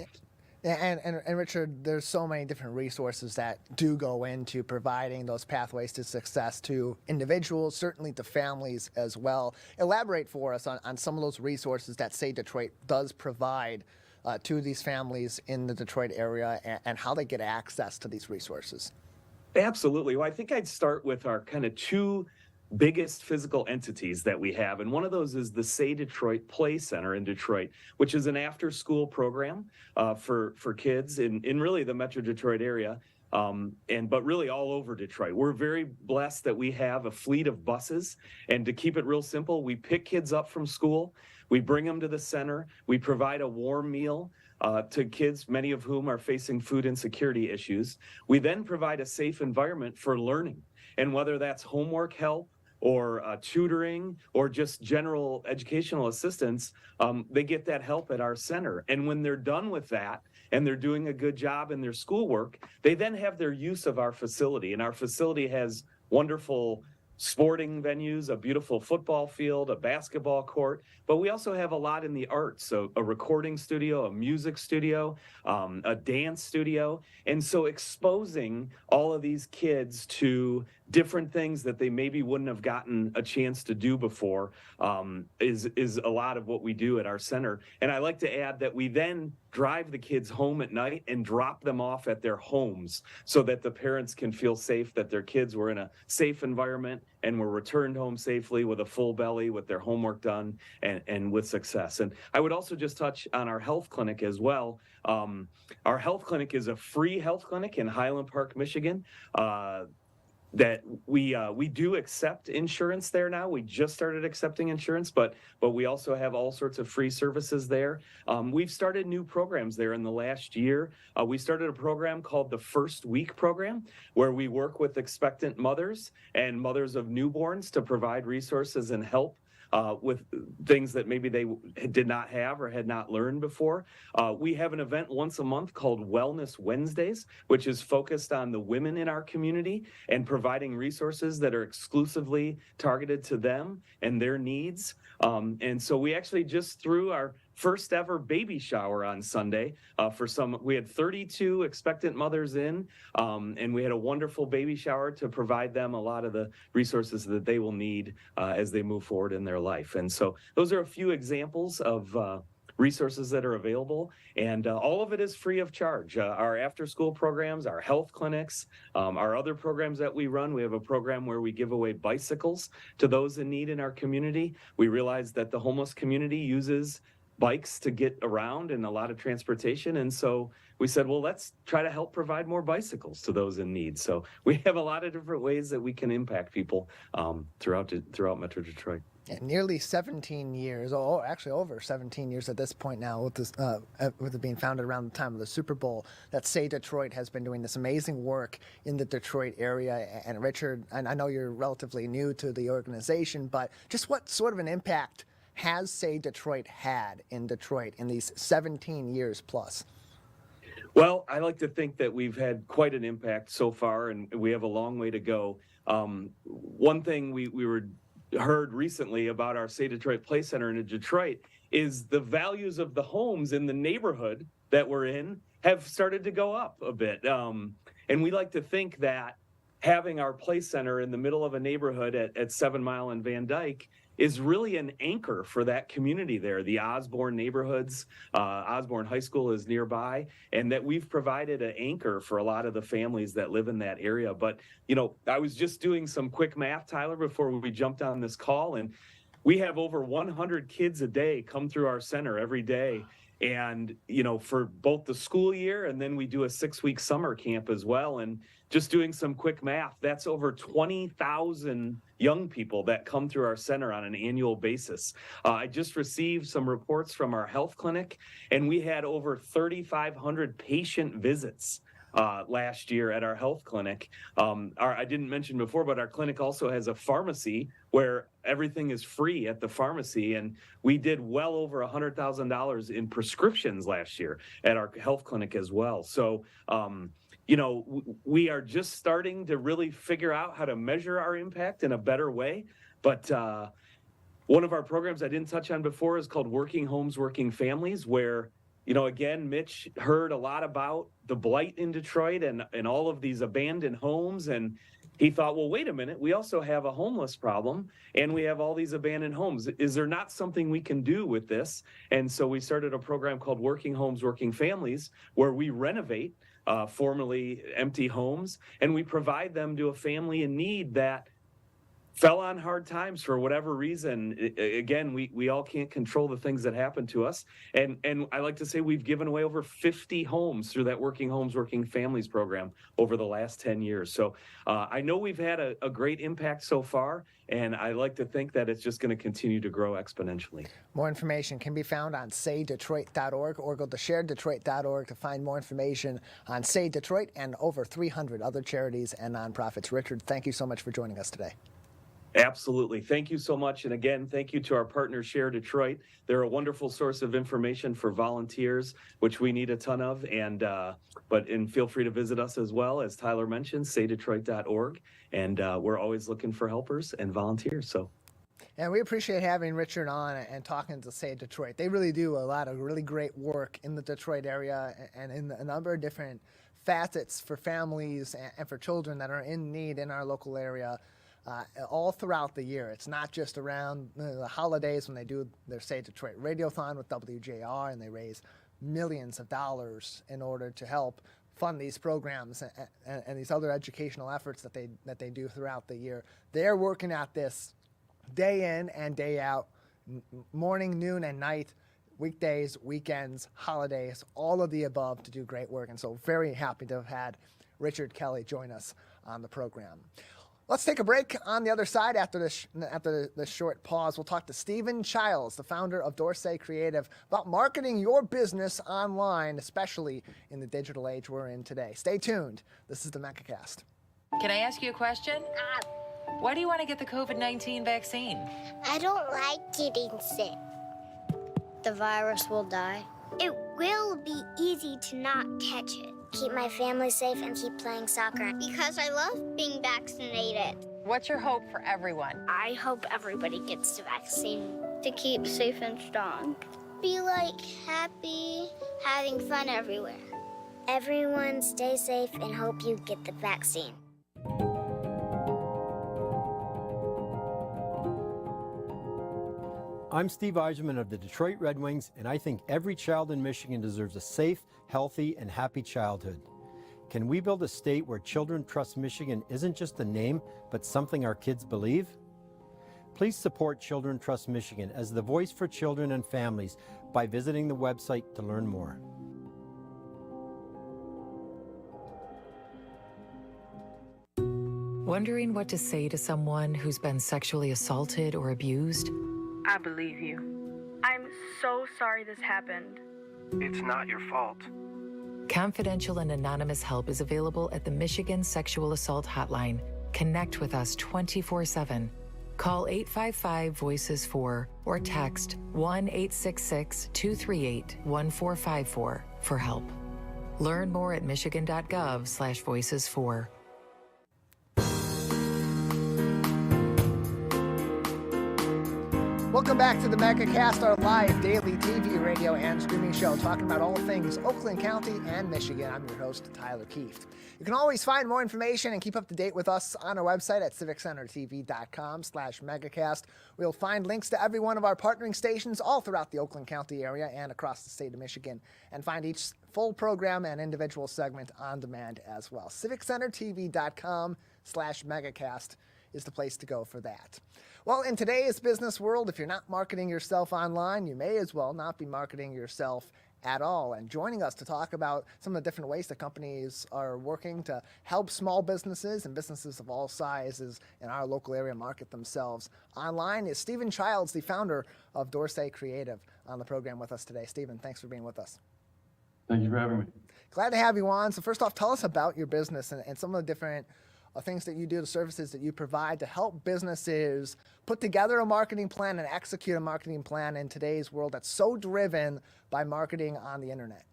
And Richard, there's so many different resources that do go into providing those pathways to success to individuals, certainly to families as well. Elaborate for us on some of those resources that Say Detroit does provide to these families in the Detroit area, and how they get access to these resources. Absolutely. Well, I think I'd start with our kind of two biggest physical entities that we have. And one of those is the Say Detroit Play Center in Detroit, which is an after-school program for kids in really the Metro Detroit area, but really all over Detroit. We're very blessed that we have a fleet of buses. And to keep it real simple, we pick kids up from school, we bring them to the center, we provide a warm meal to kids, many of whom are facing food insecurity issues. We then provide a safe environment for learning. And whether that's homework help, or tutoring, or just general educational assistance, they get that help at our center. And when they're done with that, and they're doing a good job in their schoolwork, they then have their use of our facility. And our facility has wonderful sporting venues, a beautiful football field, a basketball court, but we also have a lot in the arts, so a recording studio, a music studio, a dance studio. And so exposing all of these kids to different things that they maybe wouldn't have gotten a chance to do before is a lot of what we do at our center. And I like to add that we then drive the kids home at night and drop them off at their homes so that the parents can feel safe that their kids were in a safe environment and were returned home safely with a full belly, with their homework done, and with success. And I would also just touch on our health clinic as well. Our health clinic is a free health clinic in Highland Park, Michigan. That we do accept insurance there now. We just started accepting insurance, but we also have all sorts of free services there. We've started new programs there in the last year. We started a program called the First Week Program, where we work with expectant mothers and mothers of newborns to provide resources and help with things that maybe they did not have or had not learned before. We have an event once a month called Wellness Wednesdays, which is focused on the women in our community and providing resources that are exclusively targeted to them and their needs. And so we actually just threw our first ever baby shower on Sunday we had 32 expectant mothers in, and we had a wonderful baby shower to provide them a lot of the resources that they will need as they move forward in their life. And so those are a few examples of resources that are available, and all of it is free of charge. Our after-school programs, our health clinics, our other programs that we run. We have a program where we give away bicycles to those in need in our community. We realize that the homeless community uses bikes to get around and a lot of transportation. And so we said, well, let's try to help provide more bicycles to those in need. So we have a lot of different ways that we can impact people throughout Metro Detroit. And nearly 17 years, actually over 17 years at this point now, with this, with it being founded around the time of the Super Bowl, that Say Detroit has been doing this amazing work in the Detroit area. And Richard, and I know you're relatively new to the organization, but just what sort of an impact has Say Detroit had in Detroit in these 17 years plus? Well, I like to think that we've had quite an impact so far, and we have a long way to go. One thing we heard recently about our Say Detroit Play Center in Detroit is the values of the homes in the neighborhood that we're in have started to go up a bit. And we like to think that having our play center in the middle of a neighborhood at 7 Mile and Van Dyke is really an anchor for that community there. The Osborne neighborhoods, Osborne High School is nearby, and that we've provided an anchor for a lot of the families that live in that area. But, I was just doing some quick math, Tyler, before we jumped on this call, and we have over 100 kids a day come through our center every day. And, for both the school year, and then we do a 6-week summer camp as well. And just doing some quick math, that's over 20,000 young people that come through our center on an annual basis. I just received some reports from our health clinic, and we had over 3,500 patient visits last year at our health clinic. I didn't mention before, but our clinic also has a pharmacy where everything is free at the pharmacy. And we did well over $100,000 in prescriptions last year at our health clinic as well. So, we are just starting to really figure out how to measure our impact in a better way. But one of our programs I didn't touch on before is called Working Homes, Working Families, where, again, Mitch heard a lot about the blight in Detroit and all of these abandoned homes. And he thought, well, wait a minute, we also have a homeless problem and we have all these abandoned homes. Is there not something we can do with this? And so we started a program called Working Homes, Working Families, where we renovate formerly empty homes and we provide them to a family in need that fell on hard times for whatever reason. Again, we all can't control the things that happen to us. And I like to say we've given away over 50 homes through that Working Homes, Working Families program over the last 10 years. So I know we've had a great impact so far, and I like to think that it's just going to continue to grow exponentially. More information can be found on saydetroit.org or go to sharedetroit.org to find more information on Say Detroit and over 300 other charities and nonprofits. Richard, thank you so much for joining us today. Absolutely. Thank you so much. And again, thank you to our partner, Share Detroit. They're a wonderful source of information for volunteers, which we need a ton of. And feel free to visit us as well, as Tyler mentioned, saydetroit.org. And we're always looking for helpers and volunteers. And we appreciate having Richard on and talking to Say Detroit. They really do a lot of really great work in the Detroit area and in a number of different facets for families and for children that are in need in our local area. All throughout the year. It's not just around the holidays when they do their Say Detroit Radiothon with WJR and they raise millions of dollars in order to help fund these programs and these other educational efforts that they do throughout the year. They're working at this day in and day out, morning, noon, and night, weekdays, weekends, holidays, all of the above to do great work. And so very happy to have had Richard Kelly join us on the program. Let's take a break. On the other side, after this short pause, we'll talk to Stephen Childs, the founder of Dorsay Creative, about marketing your business online, especially in the digital age we're in today. Stay tuned. This is the Megacast. Can I ask you a question? Why do you want to get the COVID-19 vaccine? I don't like getting sick. The virus will die. It will be easy to not catch it. Keep my family safe and keep playing soccer. Because I love being vaccinated. What's your hope for everyone? I hope everybody gets the vaccine. To keep safe and strong. Be happy, having fun everywhere. Everyone stay safe and hope you get the vaccine. I'm Steve Eiserman of the Detroit Red Wings, and I think every child in Michigan deserves a safe, healthy, and happy childhood. Can we build a state where Children Trust Michigan isn't just a name, but something our kids believe? Please support Children Trust Michigan as the voice for children and families by visiting the website to learn more. Wondering what to say to someone who's been sexually assaulted or abused? I believe you. I'm so sorry this happened. It's not your fault. Confidential and anonymous help is available at the Michigan Sexual Assault Hotline. Connect with us 24/7. Call 855-VOICES-4 or text 1-866-238-1454 for help. Learn more at michigan.gov/voices4. Welcome back to the Megacast, our live daily TV, radio, and streaming show talking about all things Oakland County and Michigan. I'm your host, Tyler Kieft. You can always find more information and keep up to date with us on our website at civiccentertv.com/megacast. We'll find links to every one of our partnering stations all throughout the Oakland County area and across the state of Michigan, and find each full program and individual segment on demand as well. civiccentertv.com/megacast is the place to go for that. Well, in today's business world, if you're not marketing yourself online, you may as well not be marketing yourself at all. And joining us to talk about some of the different ways that companies are working to help small businesses and businesses of all sizes in our local area market themselves online is Stephen Childs, the founder of Dorsay Creative, on the program with us today. Stephen, thanks for being with us. Thank you for having me. Glad to have you on. So first off, tell us about your business and some of the different things that you do, the services that you provide to help businesses put together a marketing plan and execute a marketing plan in today's world that's so driven by marketing on the internet.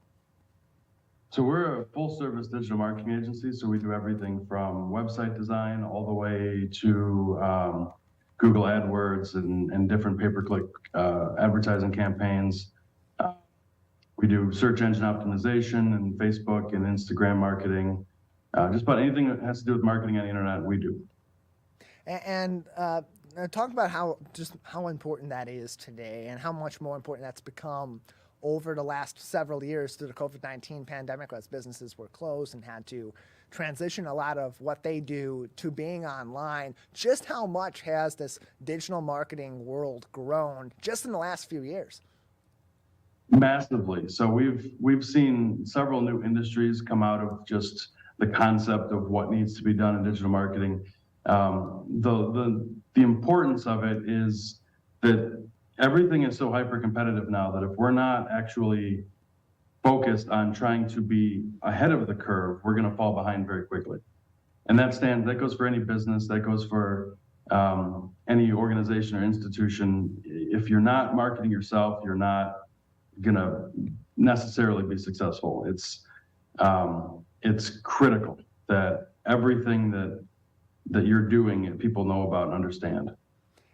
So we're a full-service digital marketing agency, so we do everything from website design all the way to Google AdWords and different pay-per-click advertising campaigns. We do search engine optimization and Facebook and Instagram marketing. Just about anything that has to do with marketing on the internet, we do. And talk about how important that is today and how much more important that's become over the last several years through the COVID-19 pandemic, as businesses were closed and had to transition a lot of what they do to being online. Just how much has this digital marketing world grown just in the last few years? Massively. So we've seen several new industries come out of just the concept of what needs to be done in digital marketing. The importance of it is that everything is so hyper competitive now that if we're not actually focused on trying to be ahead of the curve, we're going to fall behind very quickly. And that goes for any business, that goes for any organization or institution. If you're not marketing yourself, you're not going to necessarily be successful. It's critical that everything that you're doing, people know about and understand.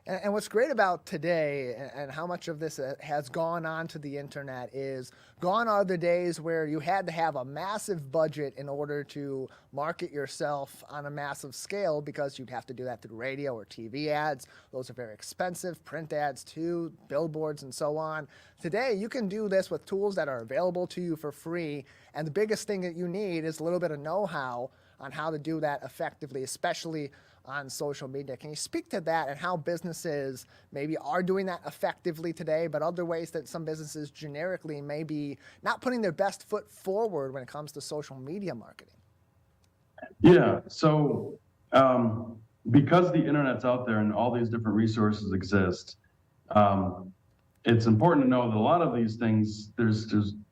And what's great about today and how much of this has gone on to the internet is gone are the days where you had to have a massive budget in order to market yourself on a massive scale, because you'd have to do that through radio or TV ads. Those are very expensive. Print ads too, billboards and so on. Today, you can do this with tools that are available to you for free. And the biggest thing that you need is a little bit of know-how on how to do that effectively, especially on social media. Can you speak to that and how businesses maybe are doing that effectively today, but other ways that some businesses generically may be not putting their best foot forward when it comes to social media marketing? Yeah, so because the internet's out there and all these different resources exist, it's important to know that a lot of these things, there's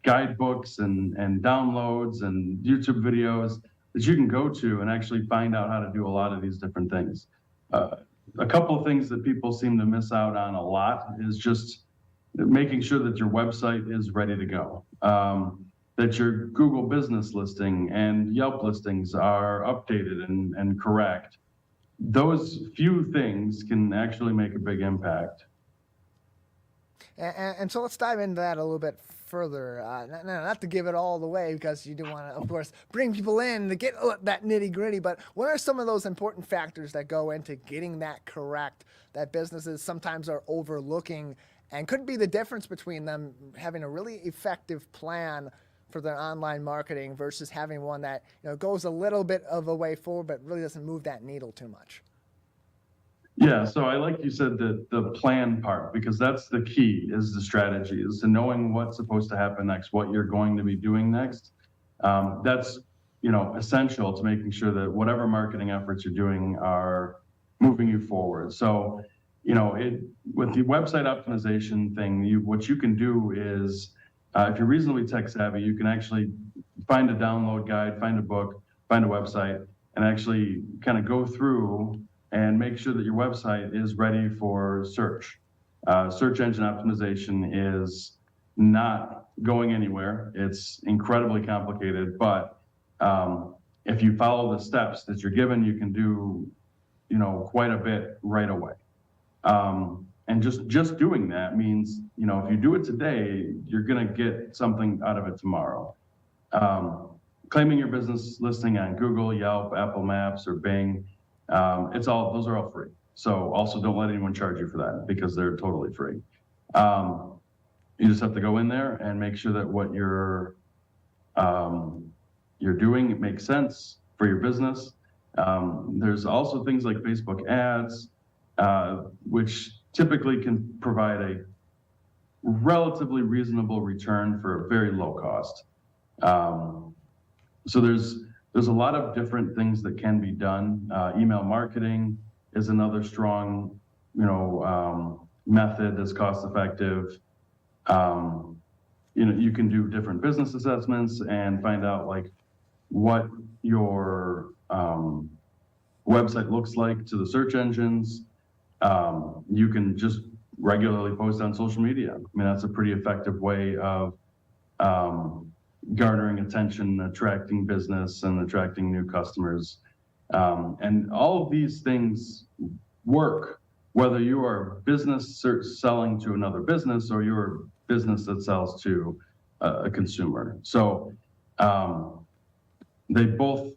guidebooks and downloads and YouTube videos that you can go to and actually find out how to do a lot of these different things. A couple of things that people seem to miss out on a lot is just making sure that your website is ready to go, that your Google business listing and Yelp listings are updated and correct. Those few things can actually make a big impact. And so let's dive into that a little bit further. Not to give it all away, because you do want to, of course, bring people in to get that nitty gritty, but what are some of those important factors that go into getting that correct that businesses sometimes are overlooking and could be the difference between them having a really effective plan for their online marketing versus having one that goes a little bit of a way forward but really doesn't move that needle too much? Yeah, so I like you said the plan part, because that's the key, is the strategy, is to knowing what's supposed to happen next, what you're going to be doing next. That's essential to making sure that whatever marketing efforts you're doing are moving you forward. So, with the website optimization thing, what you can do is, if you're reasonably tech savvy, you can actually find a download guide, find a book, find a website, and actually kind of go through and make sure that your website is ready for search. Search engine optimization is not going anywhere. It's incredibly complicated, but if you follow the steps that you're given, you can do, quite a bit right away. And just doing that means, if you do it today, you're gonna get something out of it tomorrow. Claiming your business listing on Google, Yelp, Apple Maps, or Bing, those are all free. So also don't let anyone charge you for that, because they're totally free. You just have to go in there and make sure that what you're doing, it makes sense for your business. There's also things like Facebook ads, which typically can provide a relatively reasonable return for a very low cost. So there's a lot of different things that can be done. Email marketing is another strong, method that's cost effective. you can do different business assessments and find out like what your website looks like to the search engines. You can just regularly post on social media. I mean, that's a pretty effective way of garnering attention, attracting business, and attracting new customers. And all of these things work, whether you are a business selling to another business or you're a business that sells to a consumer. So they both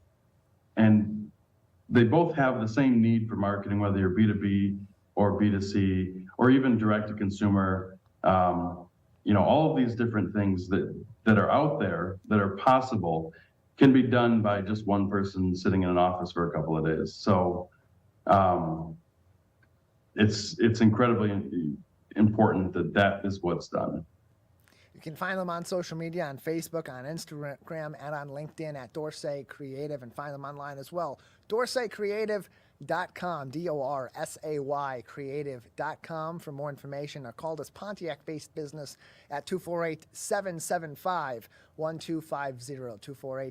have the same need for marketing, whether you're B2B or B2C or even direct to consumer. All of these different things that are out there that are possible can be done by just one person sitting in an office for a couple of days. So it's incredibly important that is what's done. You can find them on social media, on Facebook, on Instagram, and on LinkedIn at Dorsay Creative, and find them online as well. DorsayCreative.com, DORSAY creative.com for more information, or call this Pontiac-based business at 248-775-1250,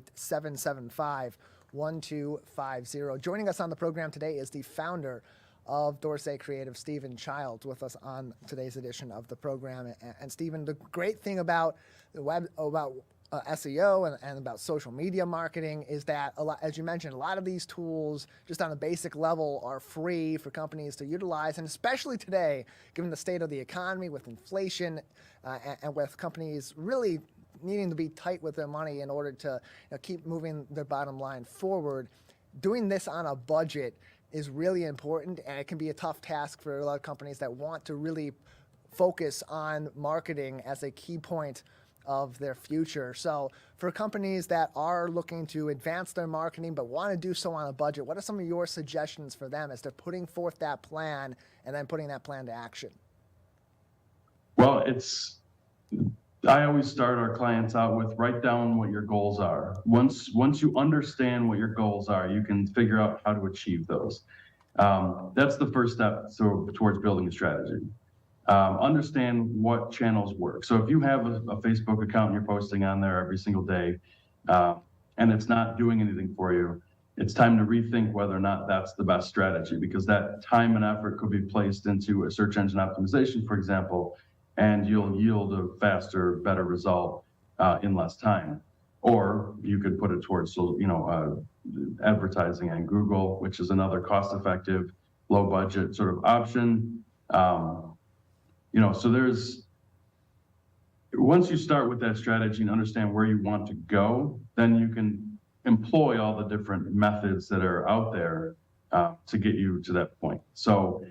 248-775-1250. Joining us on the program today is the founder of Dorsay Creative, Stephen Childs, with us on today's edition of the program. And Stephen, the great thing about the web, about SEO and about social media marketing is that, as you mentioned, a lot of these tools, just on a basic level, are free for companies to utilize, and especially today, given the state of the economy with inflation and with companies really needing to be tight with their money in order to keep moving their bottom line forward. Doing this on a budget is really important, and it can be a tough task for a lot of companies that want to really focus on marketing as a key point of their future. So for companies that are looking to advance their marketing but want to do so on a budget, what are some of your suggestions for them as they're putting forth that plan and then putting that plan to action? Well, I always start our clients out with write down what your goals are. Once you understand what your goals are, you can figure out how to achieve those. That's the first step towards building a strategy. Understand what channels work. So if you have a Facebook account and you're posting on there every single day, and it's not doing anything for you, it's time to rethink whether or not that's the best strategy, because that time and effort could be placed into a search engine optimization, for example, and you'll yield a faster, better result in less time. Or you could put it towards advertising on Google, which is another cost-effective, low-budget sort of option. So once you start with that strategy and understand where you want to go, then you can employ all the different methods that are out there to get you to that point. So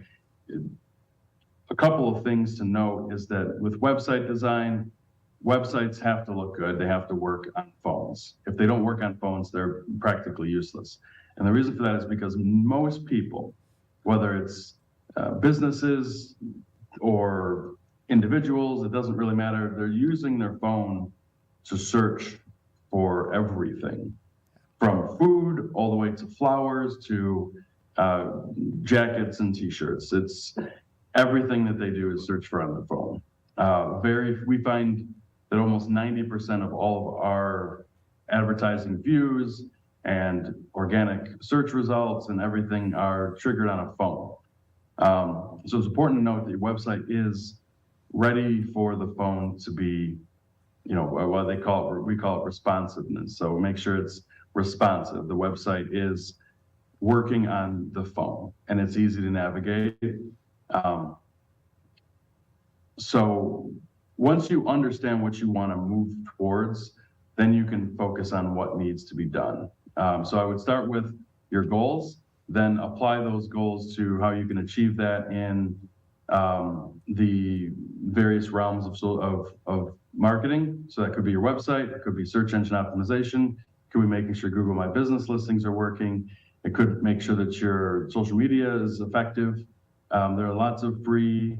a couple of things to note is that with website design, websites have to look good. They have to work on phones. If they don't work on phones, they're practically useless. And the reason for that is because most people, whether it's businesses or individuals, it doesn't really matter. They're using their phone to search for everything, from food all the way to flowers to jackets and t-shirts. It's everything that they do is search for on their phone. We find that almost 90% of all of our advertising views and organic search results and everything are triggered on a phone. So it's important to note that your website is ready for the phone to be, what we call it responsiveness. So make sure it's responsive. The website is working on the phone and it's easy to navigate. So once you understand what you want to move towards, then you can focus on what needs to be done. So I would start with your goals, then apply those goals to how you can achieve that in the various realms of marketing. So that could be your website, it could be search engine optimization, it could be making sure Google My Business listings are working, it could make sure that your social media is effective. There are lots of free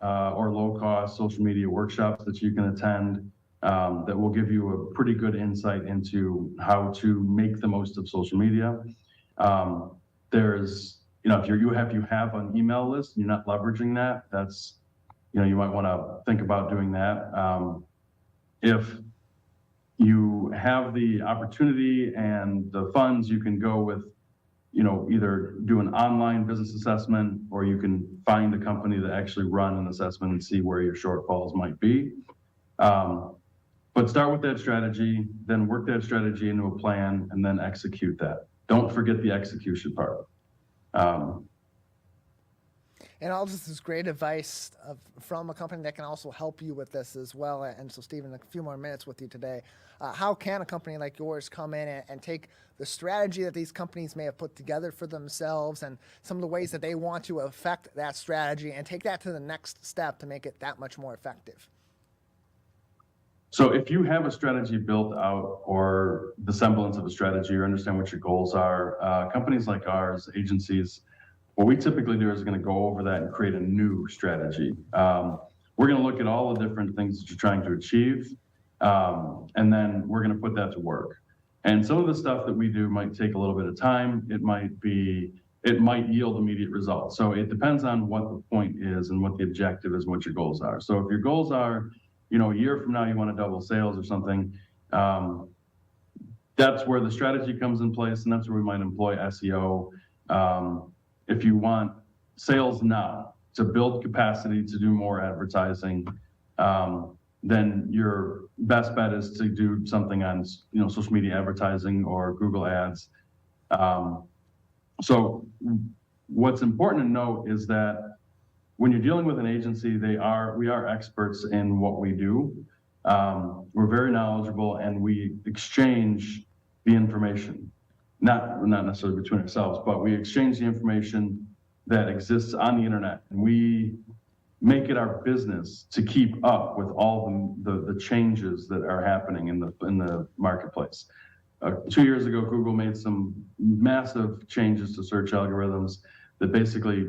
or low-cost social media workshops that you can attend that will give you a pretty good insight into how to make the most of social media. There's, if you have an email list and you're not leveraging that, that's, you might want to think about doing that. if you have the opportunity and the funds, you can go with, either do an online business assessment, or you can find a company that actually run an assessment and see where your shortfalls might be. But start with that strategy, then work that strategy into a plan, and then execute that. Don't forget the execution part. And all this is great advice from a company that can also help you with this as well. And so, Stephen, a few more minutes with you today. How can a company like yours come in and take the strategy that these companies may have put together for themselves and some of the ways that they want to affect that strategy and take that to the next step to make it that much more effective? So if you have a strategy built out, or the semblance of a strategy, or understand what your goals are, companies like ours, agencies, what we typically do is going to go over that and create a new strategy. We're going to look at all the different things that you're trying to achieve, and then we're going to put that to work. And some of the stuff that we do might take a little bit of time. It might yield immediate results. So it depends on what the point is and what the objective is and what your goals are. So if your goals are, a year from now you want to double sales or something, that's where the strategy comes in place, and that's where we might employ SEO. If you want sales now, to build capacity to do more advertising, then your best bet is to do something on, social media advertising or Google Ads. So what's important to note is that when you're dealing with an agency, we are experts in what we do. We're very knowledgeable, and we exchange the information, not necessarily between ourselves, but we exchange the information that exists on the internet, and we make it our business to keep up with all the changes that are happening in the marketplace. 2 years ago, Google made some massive changes to search algorithms that basically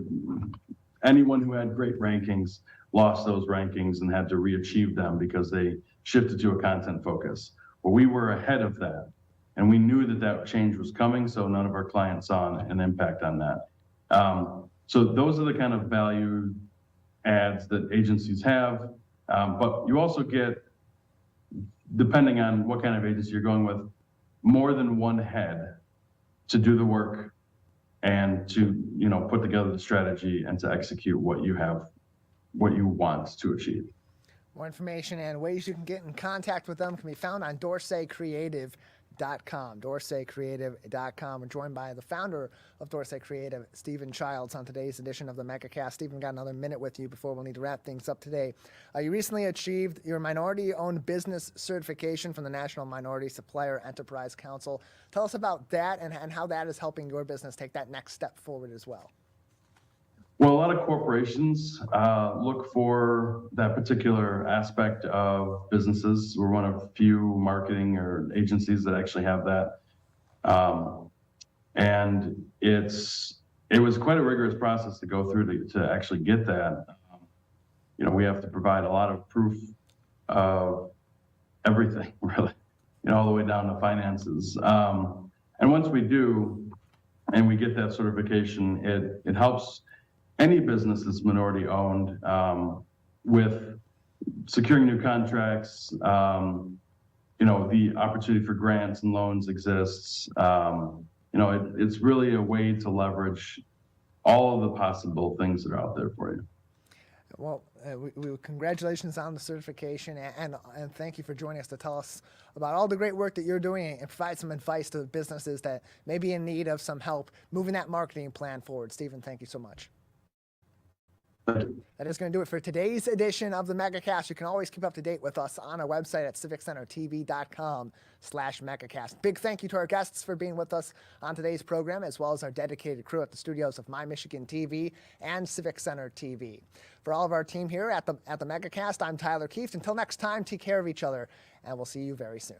anyone who had great rankings lost those rankings and had to re-achieve them because they shifted to a content focus. Well, we were ahead of that, and we knew that change was coming, so none of our clients saw an impact on that. So those are the kind of value adds that agencies have, but you also get, depending on what kind of agency you're going with, more than one head to do the work and to put together the strategy and to execute what you want to achieve. More information and ways you can get in contact with them can be found on DorsayCreative.com. DorsayCreative.com. We're joined by the founder of Dorsay Creative, Stephen Childs, on today's edition of the Megacast. Stephen, got another minute with you before we'll need to wrap things up today. You recently achieved your minority-owned business certification from the National Minority Supplier Enterprise Council. Tell us about that and how that is helping your business take that next step forward as well. Well, a lot of corporations look for that particular aspect of businesses. We're one of few marketing or agencies that actually have that. And it was quite a rigorous process to go through to actually get that. We have to provide a lot of proof of everything, really, all the way down to finances. And once we do, and we get that certification, it helps any business that's minority owned with securing new contracts. The opportunity for grants and loans exists. It's really a way to leverage all of the possible things that are out there for you. Well, congratulations on the certification, and thank you for joining us to tell us about all the great work that you're doing and provide some advice to businesses that may be in need of some help moving that marketing plan forward. Stephen, thank you so much. That is going to do it for today's edition of the Megacast. You can always keep up to date with us on our website at civiccentertv.com/Megacast. Big thank you to our guests for being with us on today's program, as well as our dedicated crew at the studios of My Michigan TV and Civic Center TV. For all of our team here at the Megacast, I'm Tyler Kieft. Until next time, take care of each other, and we'll see you very soon.